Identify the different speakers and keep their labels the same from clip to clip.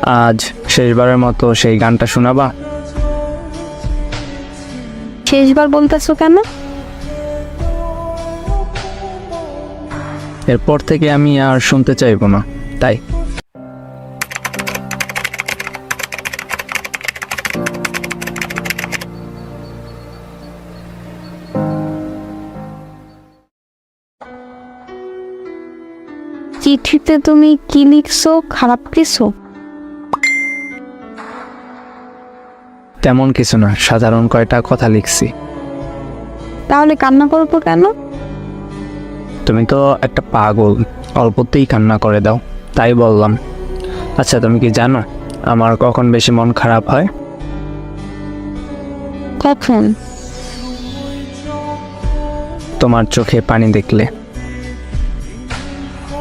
Speaker 1: আজ শেষবারের মতো সেই গানটা শোনাবা?
Speaker 2: শেষবার বলতেছো কেন?
Speaker 1: এরপর থেকে আমি আর শুনতে চাইবো না, তাই।
Speaker 2: চিঠিতে তুমি কি লিখছো? খারাপ কিছু?
Speaker 1: তেমন কিছু না, সাধারণ কয়টা কথা লিখছি।
Speaker 2: তাহলে কান্না করবো কেন?
Speaker 1: তুমি তো একটা পাগল, অল্পতেই কান্না করে দাও, তাই বললাম। আচ্ছা, তুমি কি জানো আমার কখন বেশি মন খারাপ হয়?
Speaker 2: কখন?
Speaker 1: তোমার চোখে পানি দেখলে।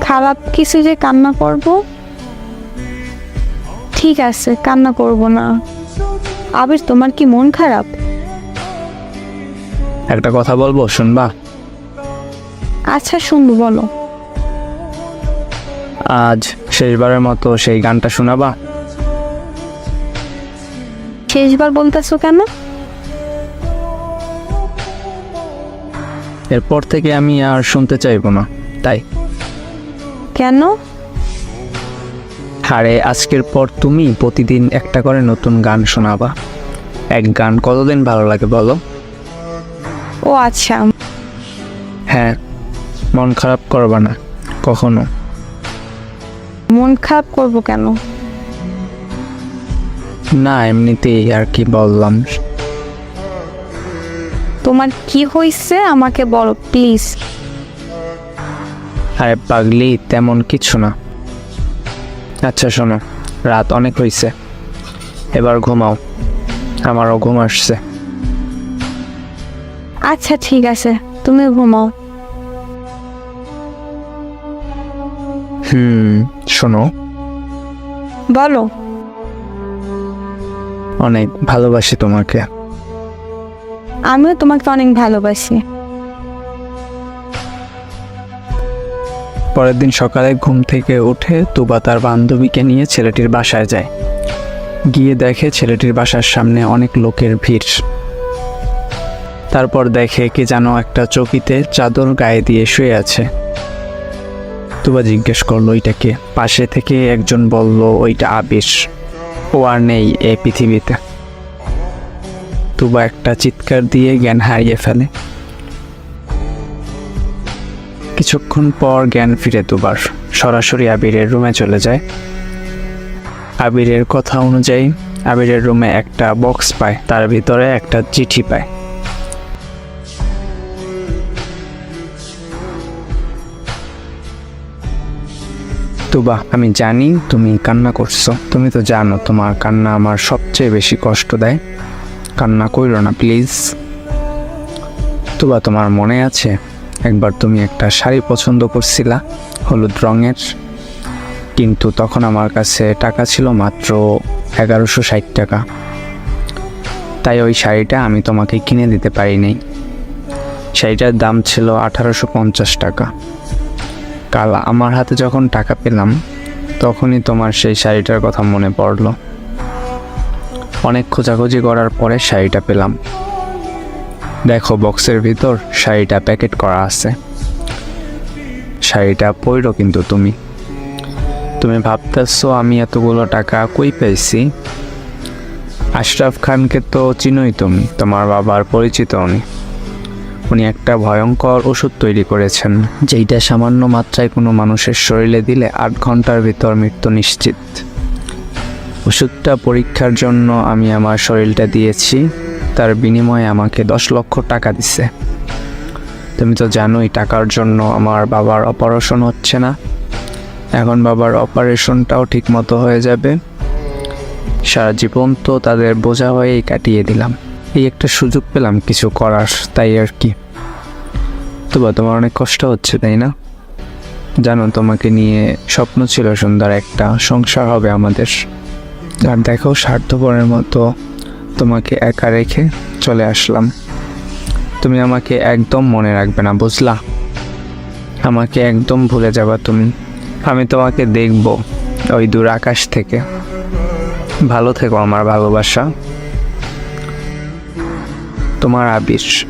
Speaker 2: খারাপ কিছু যে কান্না করব? ঠিক আছে, কান্না করব না। আবির, তোমার কি মন খারাপ?
Speaker 1: একটা কথা বলবো, শুনবা?
Speaker 2: আচ্ছা, শুনবো, বলো।
Speaker 1: আজ শেষবারের মতো সেই গানটা শোনাবা?
Speaker 2: শেষবার বলতেছো কেন?
Speaker 1: এরপর থেকে আমি আর শুনতে চাইবো না, তাই।
Speaker 2: কেন?
Speaker 1: আরে আজকের পর তুমি প্রতিদিন একটা করে নতুন গান শোনাবা। এক গান কতদিন ভালো লাগে বলো?
Speaker 2: ও আচ্ছা।
Speaker 1: হ্যাঁ, মন খারাপ করবা না কখনো।
Speaker 2: মন খারাপ করব কেন?
Speaker 1: না, এমনিতেই আর কি বললাম।
Speaker 2: তোমার কি হয়েছে আমাকে বলো প্লিজ।
Speaker 1: আরে পাগলি, তেমন কিছু না। আচ্ছা শোনো, রাত অনেক হয়েছে, এবার ঘুমাও, আমারও ঘুম আসছে।
Speaker 2: আচ্ছা ঠিক আছে, তুমি ঘুমাও।
Speaker 1: শোনো,
Speaker 2: বলো।
Speaker 1: অনেক ভালোবাসি তোমাকে।
Speaker 2: আমিও তোমাকে অনেক ভালোবাসি।
Speaker 1: পরের দিন সকালে ঘুম থেকে উঠে তুবা তার বান্ধবীকে নিয়ে ছেলেটির বাসায় যায়। গিয়ে দেখে ছেলেটির বাসার সামনে অনেক লোকের ভিড়। তারপর দেখে কে যেন একটা চৌকিতে চাদর গায়ে দিয়ে শুয়ে আছে। তুবা জিজ্ঞেস করলো ওইটা কে। পাশে থেকে একজন বলল ওইটা আবির, ও আর নেই এই পৃথিবীতে। তুবা একটা চিৎকার দিয়ে জ্ঞান হারিয়ে ফেলে। কিছুক্ষণ পর জ্ঞান ফিরে তুবার, সরাসরি আবিরের রুমে চলে যায়। আবিরের কথা অনুযায়ী আবিরের রুমে একটা বক্স পায়, তার ভিতরে একটা চিঠি পায়। তুবা, আমি জানি তুমি কান্না করছো। তুমি তো জানো তোমার কান্না আমার সবচেয়ে বেশি কষ্ট দেয়। কান্না কইরো না প্লিজ। তুবা, তোমার মনে আছে একবার তুমি একটা শাড়ি পছন্দ করছিলা হলুদ রঙের, কিন্তু তখন আমার কাছে টাকা ছিল মাত্র 1160 টাকা। তাই ওই শাড়িটা আমি তোমাকে কিনে দিতে পারিনি। শাড়িটার দাম ছিল 1850 টাকা। কাল আমার হাতে যখন টাকা পেলাম তখনই তোমার সেই শাড়িটার কথা মনে পড়লো। অনেক খোঁজাখুঁজি করার পরে শাড়িটা পেলাম। দেখো, বক্সের ভিতর শাড়িটা প্যাকেট করা আছে। শাড়িটা পরো কিন্তু তুমি। তুমি ভাবতেছো আমি এতগুলো টাকা কই পেয়েছি? আশরাফ খানকে তো চিনোই তুমি, তোমার বাবার পরিচিত উনি। উনি একটা ভয়ঙ্কর ওষুধ তৈরি করেছেন, যেইটা সামান্য মাত্রায় কোনো মানুষের শরীরে দিলে 8 ঘন্টার ভিতর মৃত্যু নিশ্চিত। ওষুধটা পরীক্ষার জন্য আমি আমার শরীরটা দিয়েছি, তার বিনিময়ে আমাকে 10 লক্ষ টাকা দিছে। তুমি তো জানোই টাকার জন্য আমার বাবার অপারেশন হচ্ছে না। এখন বাবার অপারেশনটাও ঠিক মতো হয়ে যাবে। সারা জীবন তো তাদের বোঝা হয়েই কাটিয়ে দিলাম। এই একটা সুযোগ পেলাম কিছু করার, তাই আর কি। তবে তোমার অনেক কষ্ট হচ্ছে তাই না? জানো, তোমাকে নিয়ে স্বপ্ন ছিল সুন্দর একটা সংসার হবে আমাদের। আর দেখো, স্বার্থপরের মতো তোমাকে একা রেখে চলে আসলাম। তুমি আমাকে একদম মনে রাখবে না, বুঝলা? আমাকে একদম ভুলে যাবা তুমি। আমি তোমাকে দেখব, ওই দূর আকাশ থেকে। ভালো থেকো আমার ভালোবাসা। তোমার আবির।